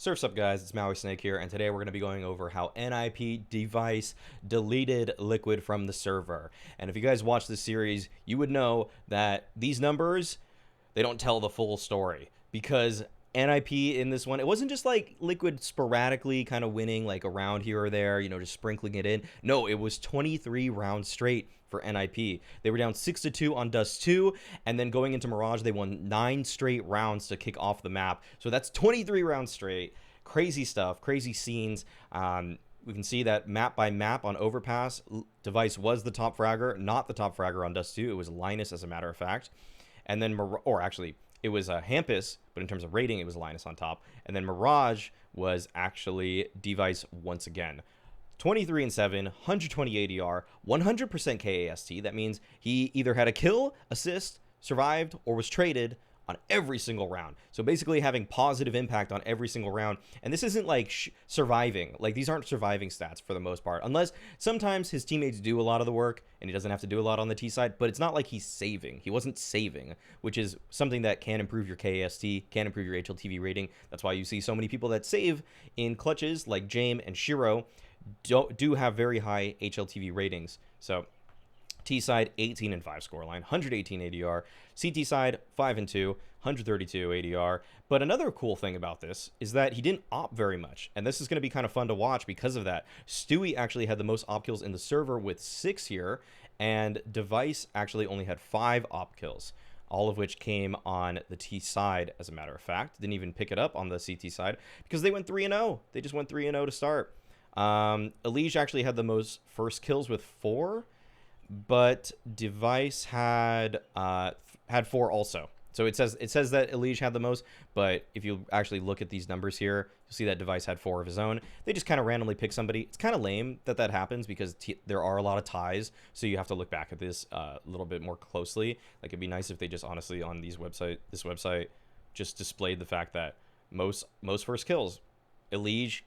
Surf's up, guys, it's Mauisnake here, and today we're going to be going over how NIP device deleted Liquid from the server. And if you guys watch this series, you would know that these numbers, they don't tell the full story, because NIP in this one, it wasn't just like Liquid sporadically kind of winning like a round here or there, you know, just sprinkling it in. No, it was 23 rounds straight for NIP. They were down 6-2 on Dust 2, and then going into Mirage, they won 9 straight rounds to kick off the map. So that's 23 rounds straight. Crazy stuff, crazy scenes. We can see that map by map on Overpass, Device was the top fragger, not the top fragger on Dust 2. It was Linus, as a matter of fact. And then, or actually, it was Hampus, but in terms of rating, it was Linus on top. And then Mirage was actually Device once again. 23-7, 120 ADR, 100% KAST. That means he either had a kill, assist, survived, or was traded on every single round. So basically having positive impact on every single round. And this isn't like surviving. Like, these aren't surviving stats for the most part. Unless sometimes his teammates do a lot of the work and he doesn't have to do a lot on the T side. But it's not like he's saving. He wasn't saving, which is something that can improve your KAST, can improve your HLTV rating. That's why you see so many people that save in clutches like Jame and Shiro do have very high HLTV ratings. So T side 18-5 scoreline, 118 ADR. CT side 5-2, 132 ADR. But another cool thing about this is that he didn't op very much, and this is going to be kind of fun to watch because of that. Stewie actually had the most op kills in the server with 6 here, and Device actually only had 5 op kills, all of which came on the T side, as a matter of fact. Didn't even pick it up on the CT side because they went 3-0. They just went 3-0 to start. Elige actually had the most first kills with 4, but Device had 4 also. So it says that Elige had the most, but if you actually look at these numbers here, you'll see that Device had 4 of his own. They just kind of randomly pick somebody. It's kind of lame that happens because there are a lot of ties, so you have to look back at this a little bit more closely. Like, it'd be nice if they just honestly on this website just displayed the fact that most first kills, Elige,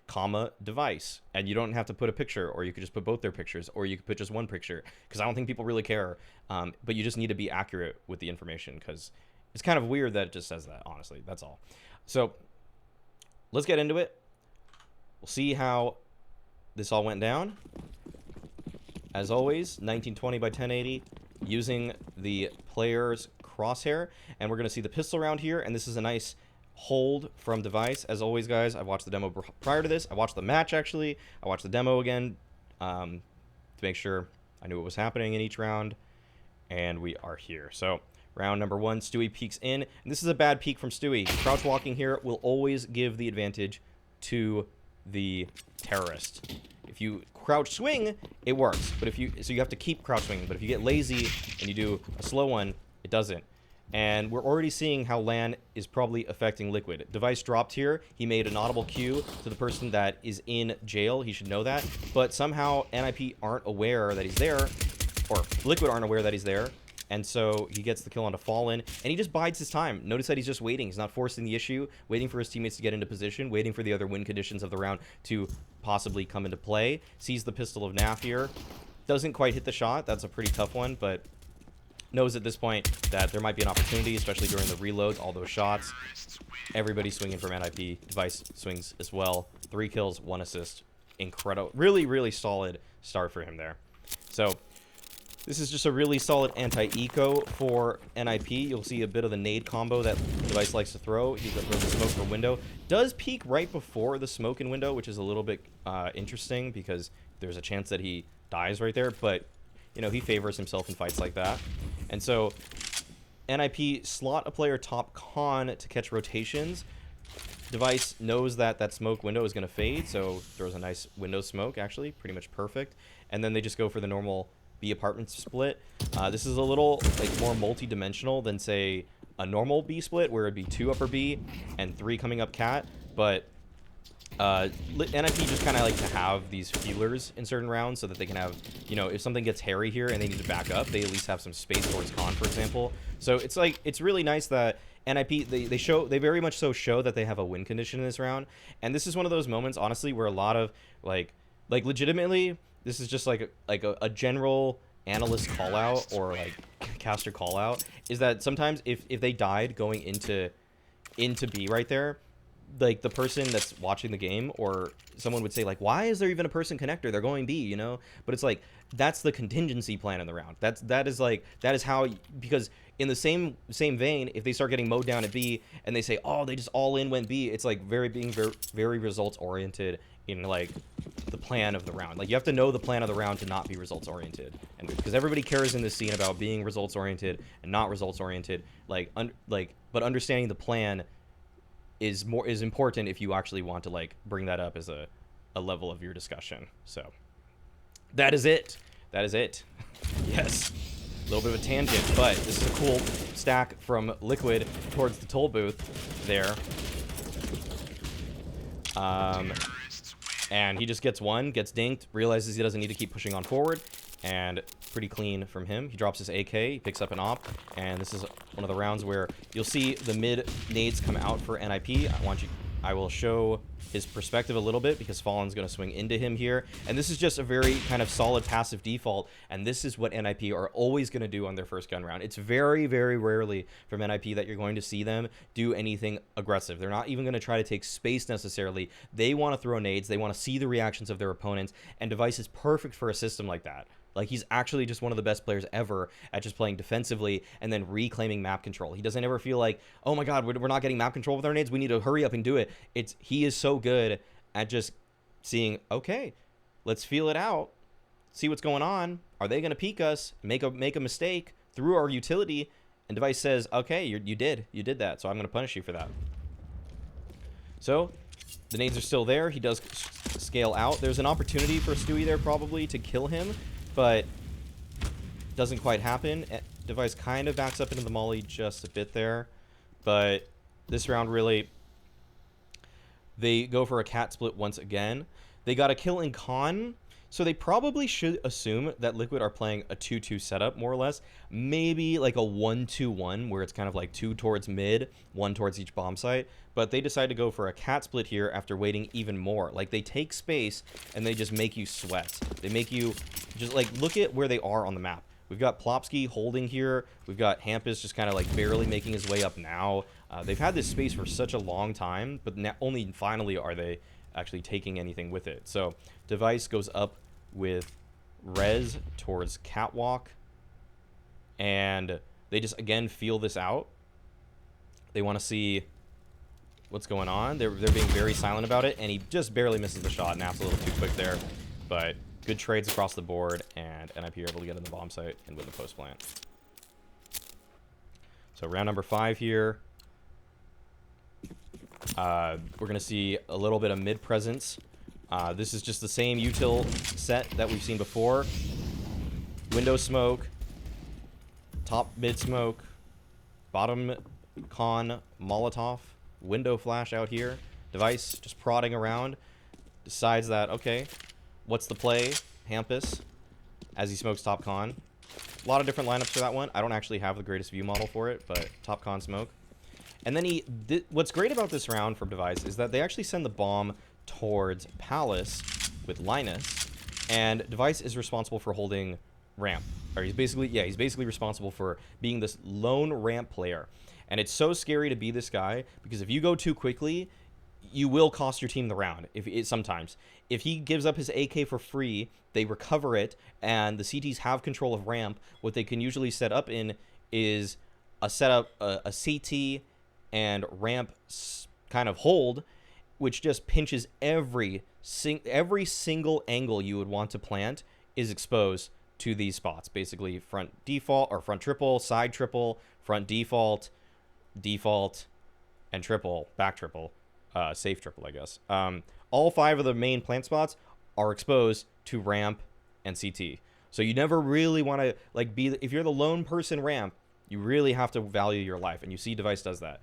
Device, and you don't have to put a picture, or you could just put both their pictures, or you could put just one picture, because I don't think people really care. But you just need to be accurate with the information, because it's kind of weird that it just says that, honestly. That's all. So let's get into it. We'll see how this all went down. As always, 1920 by 1080 using the player's crosshair, and we're going to see the pistol round here, and this is a nice hold from Device. As always, guys, I watched the demo prior to this. I watched the match, actually. I watched the demo again to make sure I knew what was happening in each round, and we are here. So round number 1, Stewie peeks in, and this is a bad peek from Stewie. Crouch walking here will always give the advantage to the terrorist. If you crouch swing, it works, but so you have to keep crouch swinging, but if you get lazy and you do a slow one, it doesn't. And we're already seeing how LAN is probably affecting Liquid. Device dropped here. He made an audible cue to the person that is in jail. He should know that. But somehow NIP aren't aware that he's there, or Liquid aren't aware that he's there. And so he gets the kill onto Fallen, and he just bides his time. Notice that he's just waiting. He's not forcing the issue, waiting for his teammates to get into position, waiting for the other win conditions of the round to possibly come into play. Sees the pistol of Naf here. Doesn't quite hit the shot. That's a pretty tough one, but knows at this point that there might be an opportunity, especially during the reloads, all those shots. Everybody's swinging from NIP. Device swings as well. 3 kills, 1 assist. Incredible. Really, really solid start for him there. So this is just a really solid anti-eco for NIP. You'll see a bit of the nade combo that Device likes to throw. He throws the smoke for window. Does peek right before the smoke in window, which is a little bit interesting because there's a chance that he dies right there. But, you know, he favors himself in fights like that. And so NIP slot a player top con to catch rotations. Device knows that smoke window is going to fade, so throws a nice window smoke, actually. Pretty much perfect. And then they just go for the normal B apartment split. This is a little more multi-dimensional than, say, a normal B split, where it'd be 2 upper B and 3 coming up cat. But NIP just kind of like to have these feelers in certain rounds so that they can have, you know, if something gets hairy here and they need to back up, they at least have some space towards con, for example. So it's really nice that NIP, they very much so show that they have a win condition in this round. And this is one of those moments, honestly, where a lot of like legitimately, this is just like a general analyst call out, or like caster call out, is that sometimes if they died going into B right there, like the person that's watching the game, or someone would say like, why is there even a person connector? They're going B, you know? But it's like, that's the contingency plan in the round. That is how, because in the same vein, if they start getting mowed down at B and they say, oh, they just all in went B, it's like very results oriented in like the plan of the round. Like, you have to know the plan of the round to not be results oriented, and because everybody cares in this scene about being results oriented and not results oriented, but understanding the plan is important if you actually want to like bring that up as a level of your discussion. So that is it. Yes, a little bit of a tangent, but this is a cool stack from Liquid towards the toll booth there. And he just gets dinked, realizes he doesn't need to keep pushing on forward, and pretty clean from him. He drops his AK, he picks up an op, and this is one of the rounds where you'll see the mid nades come out for NIP. I will show his perspective a little bit, because Fallen's going to swing into him here, and this is just a very kind of solid passive default, and this is what NIP are always going to do on their first gun round. It's very, very rarely from NIP that you're going to see them do anything aggressive. They're not even going to try to take space necessarily. They want to throw nades, they want to see the reactions of their opponents, and Devve is perfect for a system like that. Like, he's actually just one of the best players ever at just playing defensively and then reclaiming map control. He doesn't ever feel like, oh my god, we're not getting map control with our nades, we need to hurry up and do it. He is so good at just seeing, okay, let's feel it out, see what's going on. Are they going to peek us, make a mistake through our utility? And Devve says, okay, you did that, so I'm going to punish you for that. So the nades are still there. He does scale out. There's an opportunity for Stewie there probably to kill him, but doesn't quite happen. Devve kind of backs up into the molly just a bit there, but this round really, they go for a cat split once again. They got a kill in con, so they probably should assume that Liquid are playing a 2-2 setup, more or less. Maybe like a 1-2-1, where it's kind of like 2 towards mid, 1 towards each bomb site. But they decide to go for a cat split here after waiting even more. Like, they take space, and they just make you sweat. They make you just, like, look at where they are on the map. We've got Plopsky holding here. We've got Hampus just kind of, like, barely making his way up now. They've had this space for such a long time, but now, only finally are they actually taking anything with it. So Devve goes up with Rez towards Catwalk, and they just again feel this out. They want to see what's going on. They're being very silent about it, and he just barely misses the shot. Nap's a little too quick there, but good trades across the board, and NIP are able to get in the bomb site and win the post plant. So round number 5 here. We're going to see a little bit of mid presence. This is just the same util set that we've seen before. Window smoke, top mid smoke, bottom con Molotov, window flash out here. Devve just prodding around, decides that, okay, what's the play? Hampus, as he smokes top con. A lot of different lineups for that one. I don't actually have the greatest view model for it, but top con smoke. And then what's great about this round from Devve is that they actually send the bomb towards Palace with Linus, and Devve is responsible for holding ramp. Or he's basically responsible for being this lone ramp player. And it's so scary to be this guy, because if you go too quickly, you will cost your team the round. Sometimes. If he gives up his AK for free, they recover it, and the CTs have control of ramp. What they can usually set up in is a CT and ramp kind of hold, which just pinches every single angle you would want to plant is exposed to these spots. Basically, front default or front triple, side triple, front default, and triple, back triple, safe triple, I guess. All 5 of the main plant spots are exposed to ramp and CT. So you never really want to if you're the lone person ramp, you really have to value your life, and you see Devve does that.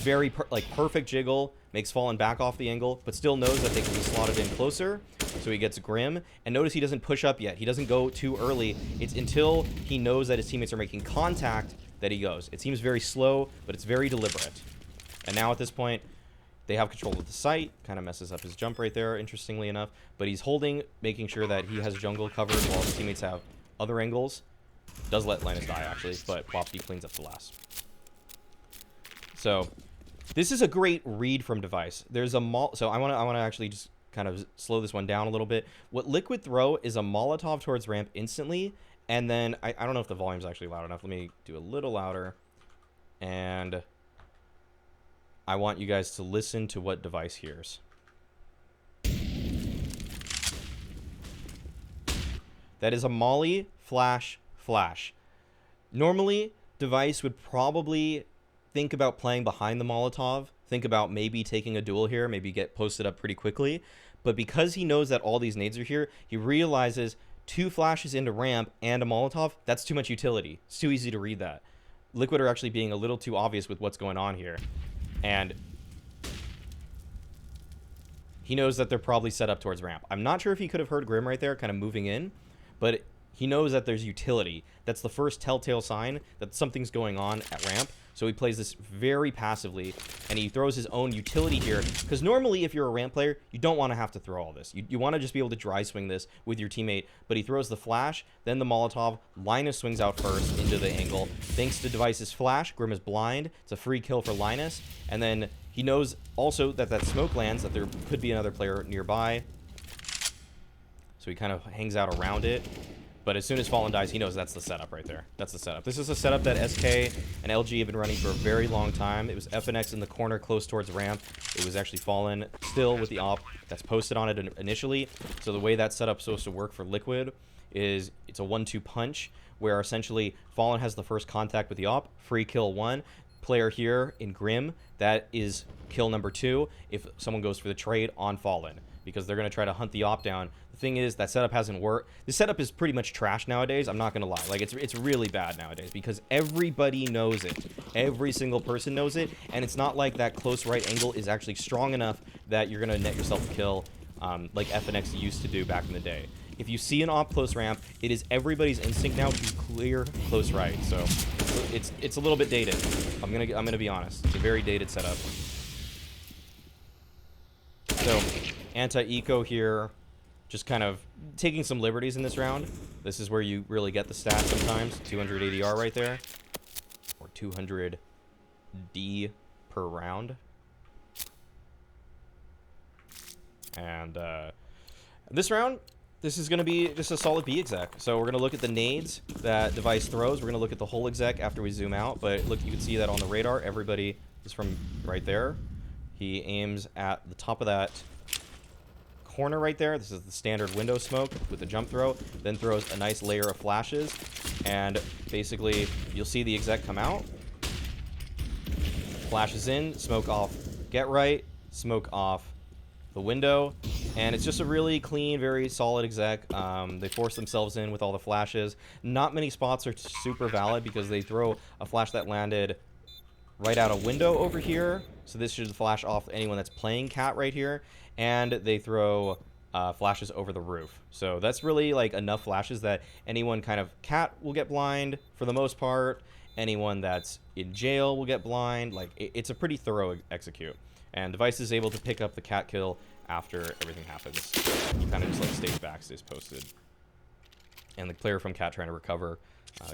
Very perfect jiggle, makes Fallen back off the angle, but still knows that they can be slotted in closer, so he gets Grim. And notice he doesn't push up yet. He doesn't go too early. It's until he knows that his teammates are making contact that he goes. It seems very slow, but it's very deliberate. And now at this point, they have control of the site. Kind of messes up his jump right there, interestingly enough. But he's holding, making sure that he has jungle covered while his teammates have other angles. Does let Linus die, actually, but Plopsky cleans up the last. So This is a great read from devve. There's a so I want to actually just kind of slow this one down a little bit. What Liquid throw is a Molotov towards ramp instantly, and then I don't know if the volume's actually loud enough. Let me do a little louder, and I want you guys to listen to what devve hears. That is a molly, flash, flash. Normally, devve would probably think about playing behind the Molotov, think about maybe taking a duel here, maybe get posted up pretty quickly. But because he knows that all these nades are here, he realizes 2 flashes into ramp and a Molotov, that's too much utility. It's too easy to read that. Liquid are actually being a little too obvious with what's going on here. And he knows that they're probably set up towards ramp. I'm not sure if he could have heard Grim right there kind of moving in, but he knows that there's utility. That's the first telltale sign that something's going on at ramp. So he plays this very passively, and he throws his own utility here. Because normally, if you're a ramp player, you don't want to have to throw all this. You want to just be able to dry swing this with your teammate. But he throws the flash, then the Molotov. Linus swings out first into the angle. Thanks to devve's flash, Grim is blind. It's a free kill for Linus. And then he knows also that that smoke lands, that there could be another player nearby. So he kind of hangs out around it. But as soon as Fallen dies, he knows that's the setup right there. That's the setup. This is a setup that SK and LG have been running for a very long time. It was FNX in the corner close towards ramp. It was actually Fallen still with the op that's posted on it initially. So the way that setup's supposed to work for Liquid is it's a 1-2 punch where essentially Fallen has the first contact with the op, free kill 1. Player here in Grim, that is kill number 2 if someone goes for the trade on Fallen, because they're going to try to hunt the op down. The thing is, that setup hasn't worked. This setup is pretty much trash nowadays. I'm not going to lie. Like, it's really bad nowadays because everybody knows it. Every single person knows it, and it's not like that close right angle is actually strong enough that you're going to net yourself a kill like FNX used to do back in the day. If you see an op close ramp, it is everybody's instinct now to clear close right. So it's a little bit dated. I'm gonna be honest. It's a very dated setup. So anti-eco here, just kind of taking some liberties in this round. This is where you really get the stats sometimes. 200 ADR right there, or 200 D per round. And this round, this is going to be just a solid B exec. So we're going to look at the nades that devve throws. We're going to look at the whole exec after we zoom out. But look, you can see that on the radar. Everybody is from right there. He aims at the top of that corner right there. This is the standard window smoke with the jump throw. Then throws a nice layer of flashes. And basically, you'll see the exec come out. Flashes in, smoke off, get right, smoke off the window, and it's just a really clean, very solid exec. They force themselves in with all the flashes. Not many spots are super valid because they throw a flash that landed right out a window over here, so this should flash off anyone that's playing cat right here, and they throw flashes over the roof. So that's really like enough flashes that anyone kind of cat will get blind for the most part. Anyone that's in jail will get blind. Like it's a pretty thorough execute. And devve is able to pick up the cat kill after everything happens. You kind of just like stage back, stays posted. And the player from cat trying to recover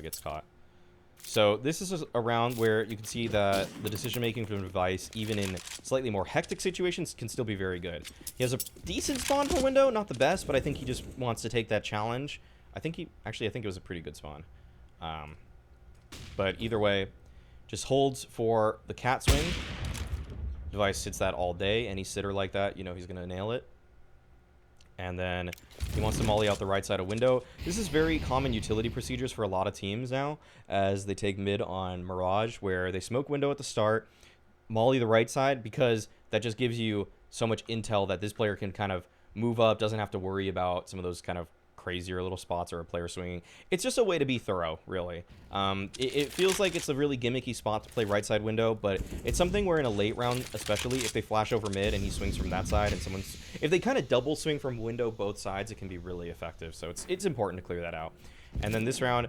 gets caught. So this is a round where you can see that the decision making from devve, even in slightly more hectic situations, can still be very good. He has a decent spawn per window, not the best, but I think he just wants to take that challenge. I think it was a pretty good spawn. But either way, just holds for the cat swing. devve sits that all day. Any sitter like that, you know he's going to nail it. And then he wants to molly out the right side of window. This is very common utility procedures for a lot of teams now, as they take mid on Mirage, where they smoke window at the start, molly the right side, because that just gives you so much intel that this player can kind of move up, doesn't have to worry about some of those kind of crazier little spots or a player swinging. It's just a way to be thorough, really. It feels like it's a really gimmicky spot to play right side window, but it's something where in a late round, especially if they flash over mid and he swings from that side, and if they kind of double swing from window both sides, it can be really effective. So it's important to clear that out. And then this round,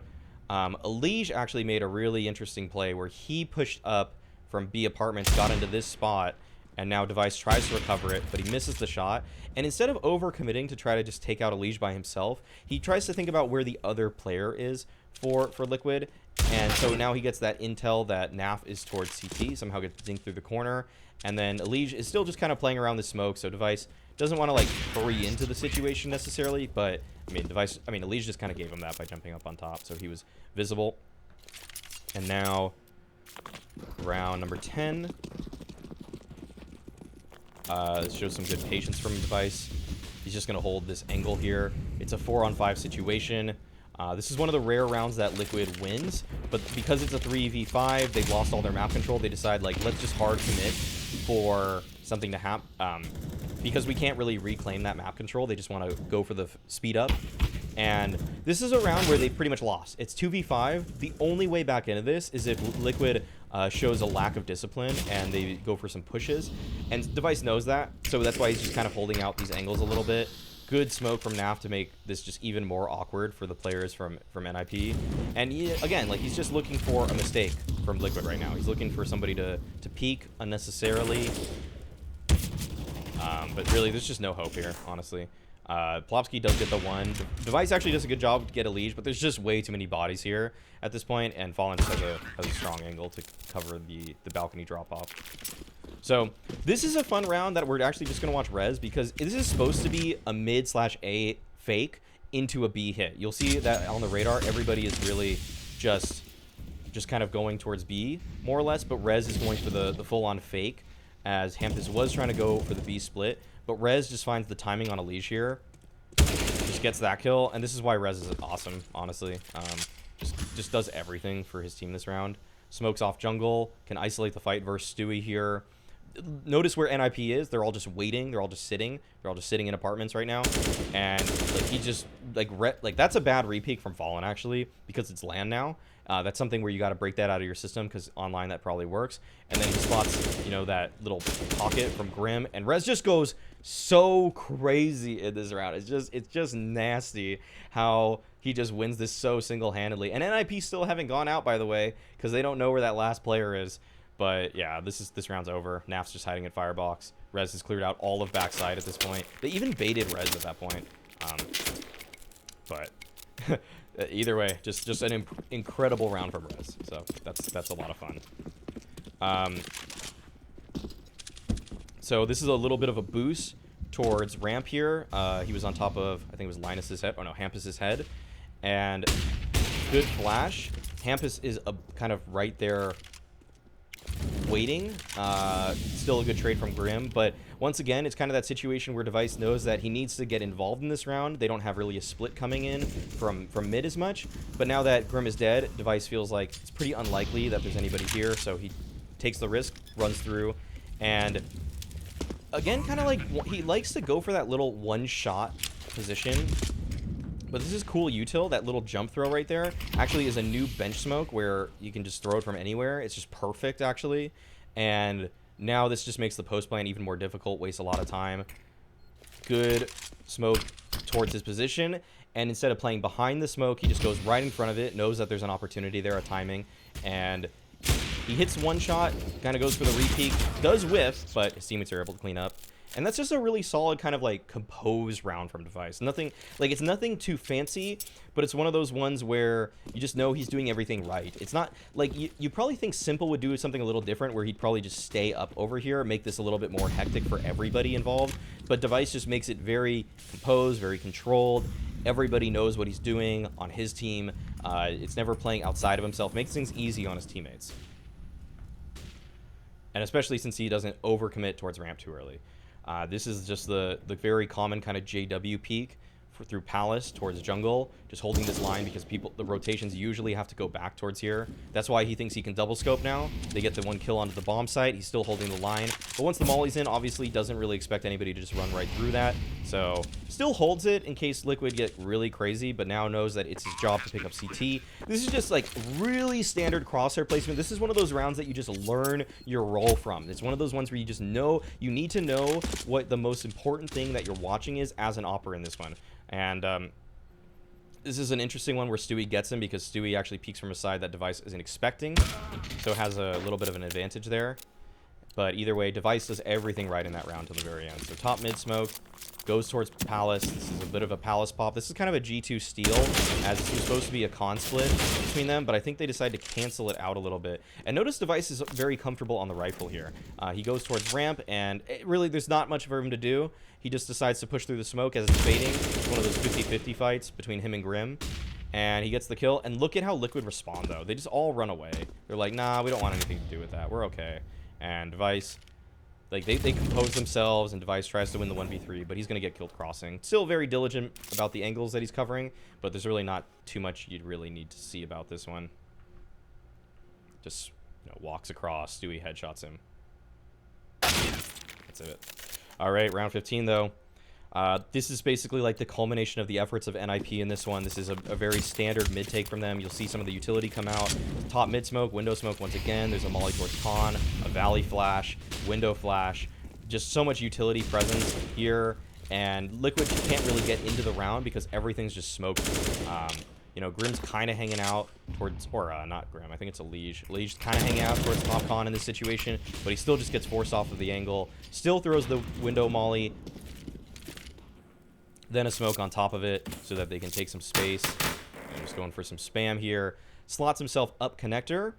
Elige actually made a really interesting play where he pushed up from B apartments, got into this spot, and now devve tries to recover it, but he misses the shot. And instead of overcommitting to try to just take out Elige by himself, he tries to think about where the other player is for Liquid. And so now he gets that intel that Naf is towards CT, somehow gets dinked through the corner. And then Elige is still just kind of playing around the smoke, so Device doesn't want to, like, hurry into the situation necessarily. But, I mean, Elige just kind of gave him that by jumping up on top, so he was visible. And now, round number 10. Shows some good patience from Device. He's just going to hold this angle here. It's a 4-on-5 situation. This is one of the rare rounds that Liquid wins, but because it's a 3v5, they've lost all their map control. They decide, like, let's just hard commit for something to happen. Because we can't really reclaim that map control, they just want to go for the speed up. And this is a round where they pretty much lost. It's 2v5. The only way back into this is if Liquid shows a lack of discipline and they go for some pushes. And Device knows that, so that's why he's just kind of holding out these angles a little bit. Good smoke from Naf to make this just even more awkward for the players from NIP. And again, like, he's just looking for a mistake from Liquid right now. He's looking for somebody to peek unnecessarily. But really, there's just no hope here, honestly. Plopsky does get the one. Device actually does a good job to get a Liege, but there's just way too many bodies here at this point, and Fallen just has a strong angle to cover the balcony drop-off. So this is a fun round that we're actually just going to watch res, because this is supposed to be a mid/A fake into a B hit. You'll see that on the radar, everybody is really just kind of going towards B, more or less, but res is going for the full-on fake, as Hampus was trying to go for the B split. But Rez just finds the timing on Elige here. Just gets that kill. And this is why Rez is awesome, honestly. Just does everything for his team this round. Smokes off jungle. Can isolate the fight versus Stewie here. Notice where NIP is. They're all just waiting. They're all just sitting. They're all just sitting in apartments right now. And, like, he just, like that's a bad repeak from Fallen, actually, because it's land now. That's something where you got to break that out of your system, because online that probably works. And then he spots, you know, that little pocket from Grim, and Rez just goes so crazy in this round. It's just nasty how he just wins this so single-handedly. And NIP still haven't gone out, by the way, because they don't know where that last player is. But yeah, this round's over. Naf's just hiding at Firebox. Rez has cleared out all of backside at this point. They even baited Rez at that point. But either way, just an incredible round from Rez. So that's a lot of fun. So this is a little bit of a boost towards ramp here. He was on top of, I think it was Linus's head. Oh no, Hampus's head. And good flash. Hampus is kind of right there waiting. Still a good trade from Grim, but once again, it's kind of that situation where Device knows that he needs to get involved in this round. They don't have really a split coming in from mid as much, but now that Grim is dead, Device feels like it's pretty unlikely that there's anybody here, so he takes the risk, runs through, and again, kind of like, he likes to go for that little one-shot position. But this is cool util. That little jump throw right there actually is a new bench smoke where you can just throw it from anywhere. It's just perfect, actually. And now this just makes the post plan even more difficult, wastes a lot of time. Good smoke towards his position. And instead of playing behind the smoke, he just goes right in front of it, knows that there's an opportunity there, a timing. And he hits one shot, kind of goes for the repeat, does whiff, but his teammates are able to clean up. And that's just a really solid kind of like composed round from Device. Nothing, like, it's nothing too fancy, but it's one of those ones where you just know he's doing everything right. It's not like you probably think Simple would do something a little different where he'd probably just stay up over here, make this a little bit more hectic for everybody involved. But Device just makes it very composed, very controlled. Everybody knows what he's doing on his team. It's never playing outside of himself. Makes things easy on his teammates. And especially since he doesn't overcommit towards ramp too early. This is just the very common kind of JW peak through Palace towards jungle, just holding this line because the rotations usually have to go back towards here. That's why he thinks he can double scope now. They get the one kill onto the bomb site. He's still holding the line. But once the molly's in, obviously doesn't really expect anybody to just run right through that. So still holds it in case Liquid get really crazy, but now knows that it's his job to pick up CT. This is just like really standard crosshair placement. This is one of those rounds that you just learn your role from. It's one of those ones where you just know, you need to know what the most important thing that you're watching is as an opera in this one. And this is an interesting one where Stewie gets him because Stewie actually peeks from a side that Device isn't expecting, so has a little bit of an advantage there. But either way, devve does everything right in that round till the very end. So top mid smoke, goes towards Palace. This is a bit of a Palace pop. This is kind of a G2 steal, as this was supposed to be a con split between them, but I think they decided to cancel it out a little bit. And notice devve is very comfortable on the rifle here. He goes towards ramp, and really there's not much for him to do. He just decides to push through the smoke as it's fading. It's one of those 50-50 fights between him and Grim. And he gets the kill. And look at how Liquid respond, though. They just all run away. They're like, nah, we don't want anything to do with that. We're okay. And devve... Like, they compose themselves, and devve tries to win the 1v3, but he's going to get killed crossing. Still very diligent about the angles that he's covering, but there's really not too much you'd really need to see about this one. Just, you know, walks across, Stewie headshots him. That's it. All right, round 15, though. This is basically like the culmination of the efforts of NIP in this one. This is a very standard mid take from them. You'll see some of the utility come out. Top mid smoke, window smoke once again. There's a molly towards con, a valley flash, window flash. Just so much utility presence here. And Liquid can't really get into the round because everything's just smoked. You know, Grim's kind of hanging out towards, or not Grim, I think it's a Liege. Liege's kind of hanging out towards top con in this situation, but he still just gets forced off of the angle. Still throws the window molly. Then a smoke on top of it so that they can take some space. I'm just going for some spam here. Slots himself up connector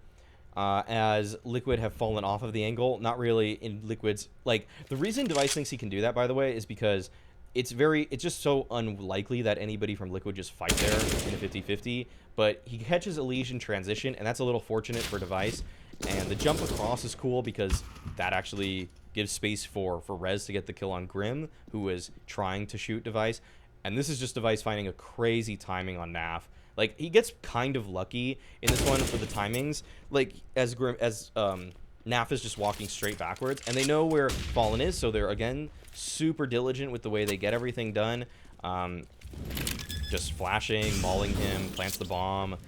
as Liquid have fallen off of the angle. Not really in Liquid's... Like, the reason devve thinks he can do that, by the way, is because it's just so unlikely that anybody from Liquid just fight there in a 50-50. But he catches a Liege in transition, and that's a little fortunate for devve. And the jump across is cool because that actually gives space for Rez to get the kill on Grim, who was trying to shoot devve. And this is just devve finding a crazy timing on Naf. Like, he gets kind of lucky in this one for the timings. Like, as Naf is just walking straight backwards, and they know where Fallen is, so they're, again, super diligent with the way they get everything done. Just flashing, mauling him, plants the bomb.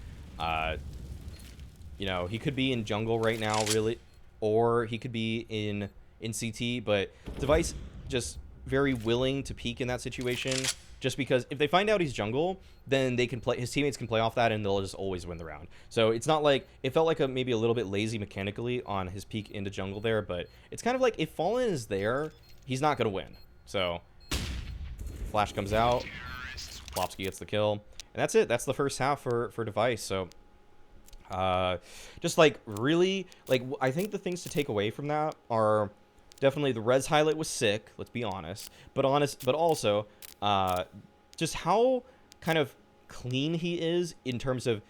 You know, he could be in jungle right now, really, or he could be in CT, but devve just very willing to peek in that situation, just because if they find out he's jungle, then they can play, his teammates can play off that, and they'll just always win the round. So it's not like, it felt like maybe a little bit lazy mechanically on his peek into jungle there, but it's kind of like, if Fallen is there, he's not going to win. So flash comes out, Plopsky gets the kill, and that's it. That's the first half for devve. So just like really, like, I think the things to take away from that are definitely the Rez highlight was sick, let's be honest, but also just how kind of clean he is in terms of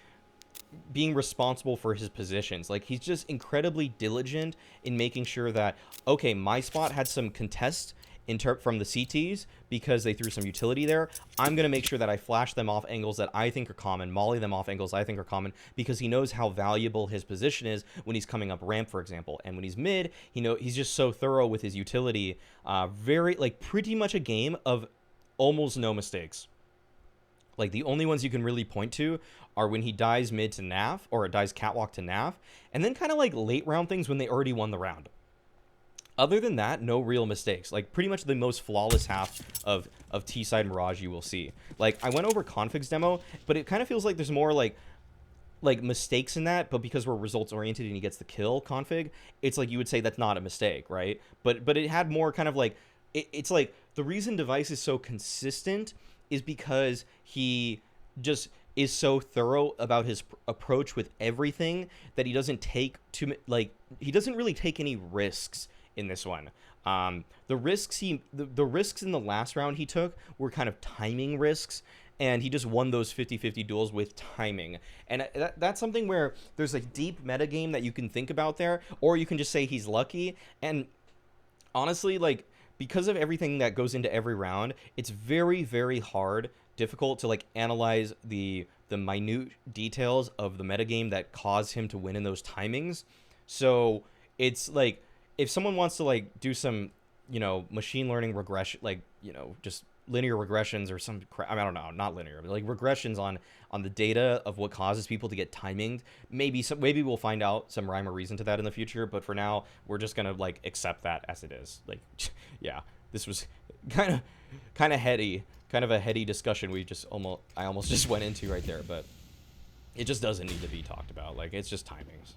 being responsible for his positions. Like, he's just incredibly diligent in making sure that, okay, my spot had some contest from the CTs because they threw some utility there. I'm going to make sure that I flash them off angles that I think are common, molly them off angles I think are common, because he knows how valuable his position is when he's coming up ramp, for example. And when he's mid, he's just so thorough with his utility. Pretty much a game of almost no mistakes. Like, the only ones you can really point to are when he dies mid to Naf, or dies catwalk to Naf, and then kind of like late round things when they already won the round. Other than that, no real mistakes. Like, pretty much the most flawless half of T-side Mirage you will see. Like, I went over Config's demo, but it kind of feels like there's more like mistakes in that, but because we're results oriented and he gets the kill Config, it's like you would say that's not a mistake, right? But it had more kind of like, it's like the reason devve is so consistent is because he just is so thorough about his approach with everything that he doesn't take he doesn't really take any risks in this one. The risks the risks in the last round he took were kind of timing risks, and he just won those 50-50 duels with timing. And that's something where there's a deep metagame that you can think about there, or you can just say he's lucky. And honestly, like, because of everything that goes into every round, it's very, very difficult to like analyze the minute details of the metagame that caused him to win in those timings. So it's like, if someone wants to like do some, machine learning regression, like, just linear regressions or some crap, I don't know, not linear, but like regressions on the data of what causes people to get timinged, maybe we'll find out some rhyme or reason to that in the future. But for now, we're just gonna like accept that as it is. Like, yeah, this was kind of heady, kind of a heady discussion I almost just went into right there, but it just doesn't need to be talked about. Like, it's just timings.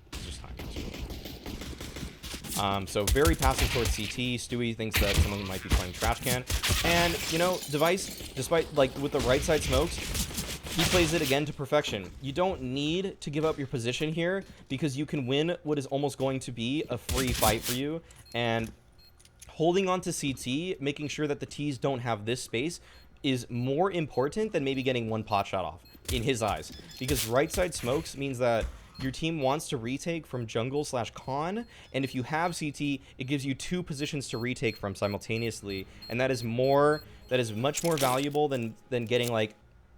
So very passive towards CT. Stewie thinks that someone might be playing Trash Can. And, you know, Device, despite, like, with the right side smokes, he plays it again to perfection. You don't need to give up your position here because you can win what is almost going to be a free fight for you. And holding on to CT, making sure that the Ts don't have this space, is more important than maybe getting one pot shot off, in his eyes. Because right side smokes means that your team wants to retake from jungle / con, and if you have CT, it gives you 2 positions to retake from simultaneously, and that is much more valuable than getting, like,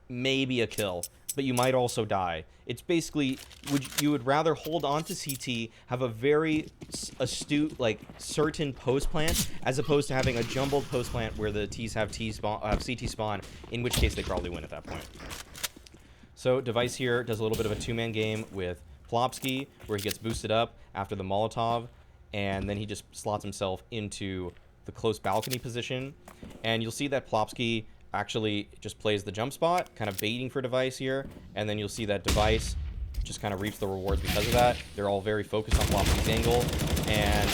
maybe a kill, but you might also die. It's basically, you would rather hold on to CT, have a very astute, like, certain post plant, as opposed to having a jumbled post plant where the Ts have CT spawn, in which case they probably win at that point. So Device here does a little bit of a 2-man game with Plopsky, where he gets boosted up after the Molotov, and then he just slots himself into the close balcony position, and you'll see that Plopsky actually just plays the jump spot, kind of baiting for Device here, and then you'll see that Device just kind of reaps the rewards because of that. They're all very focused on Plopsky's angle, and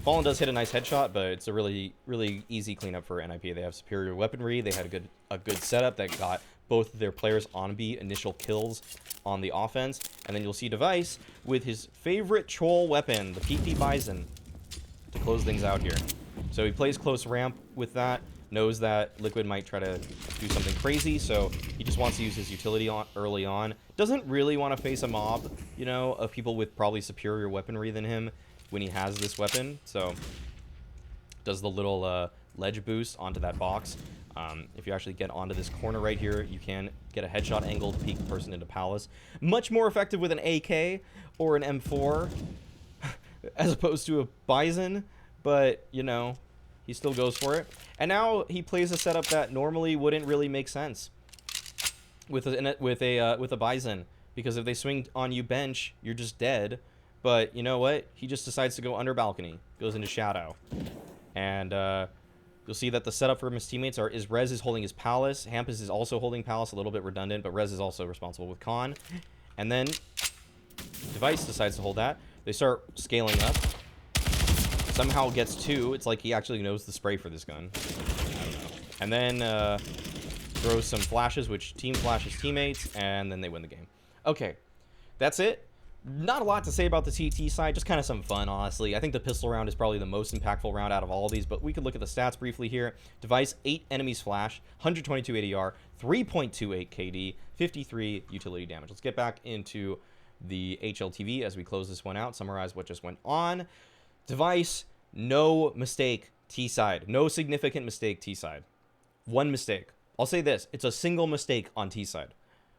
Fallen does hit a nice headshot, but it's a really, really easy cleanup for NIP. They have superior weaponry, they had a good setup that got both of their players on B initial kills on the offense, and then you'll see Device with his favorite troll weapon, the PP Bison, to close things out here. So he plays close ramp with that, knows that Liquid might try to do something crazy, so he just wants to use his utility early on. Doesn't really want to face a mob, you know, of people with probably superior weaponry than him when he has this weapon, so does the little ledge boost onto that box. If you actually get onto this corner right here, you can get a headshot angle to peek the person into Palace. Much more effective with an AK or an M4 as opposed to a Bison, but, you know, he still goes for it. And now he plays a setup that normally wouldn't really make sense with a Bison, because if they swing on you bench, you're just dead. But you know what? He just decides to go under balcony, goes into shadow, and you'll see that the setup for his teammates is Rez is holding his Palace, Hampus is also holding Palace, a little bit redundant, but Rez is also responsible with Con, and then Device decides to hold that. They start scaling up. Somehow gets 2. It's like he actually knows the spray for this gun. I don't know. And then throws some flashes, which team flashes teammates, and then they win the game. Okay, that's it. Not a lot to say about the TT side, just kind of some fun, honestly. I think the pistol round is probably the most impactful round out of all of these, but we could look at the stats briefly here. Device, 8 enemies flash, 122 ADR, 3.28 KD, 53 utility damage. Let's get back into the HLTV as we close this one out, summarize what just went on. Device, no mistake T-side. No significant mistake T-side. One mistake. I'll say this. It's a single mistake on T-side.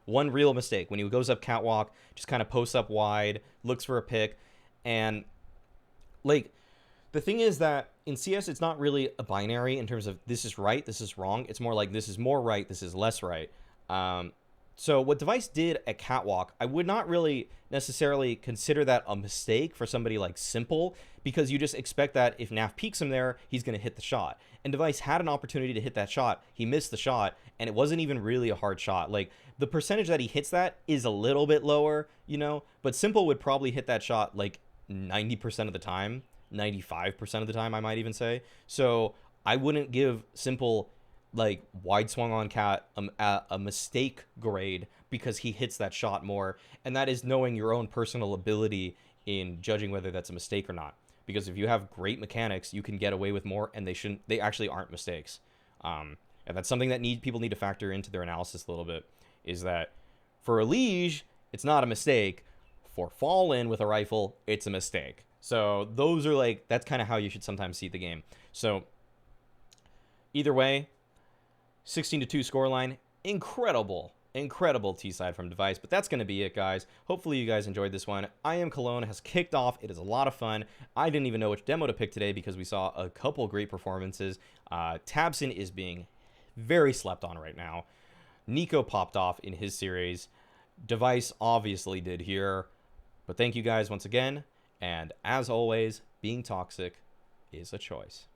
One real mistake. When he goes up catwalk, just kind of posts up wide, looks for a pick, and, like, the thing is that in CS, it's not really a binary in terms of this is right, this is wrong. It's more like this is more right, this is less right. So what Device did at catwalk, I would not really necessarily consider that a mistake for somebody like Simple, because you just expect that if Naf peeks him there, he's going to hit the shot. And Device had an opportunity to hit that shot. He missed the shot, and it wasn't even really a hard shot. Like, the percentage that he hits that is a little bit lower, you know, but Simple would probably hit that shot like 90% of the time, 95% of the time, I might even say. So I wouldn't give Simple, like, wide swung on cat a mistake grade because he hits that shot more, and that is knowing your own personal ability in judging whether that's a mistake or not. Because if you have great mechanics, you can get away with more, and they actually aren't mistakes. And that's something that people need to factor into their analysis a little bit, is that for a Liege, it's not a mistake. For Fallen with a rifle, it's a mistake. So those are, like, that's kind of how you should sometimes see the game. So either way, 16-2 scoreline, incredible T-side from Device, but that's going to be it, guys. Hopefully you guys enjoyed this one. I Am Cologne has kicked off. It is a lot of fun. I didn't even know which demo to pick today because we saw a couple great performances. Tabson is being very slept on right now. Nico popped off in his series. Device obviously did here. But thank you guys once again, and as always, being toxic is a choice.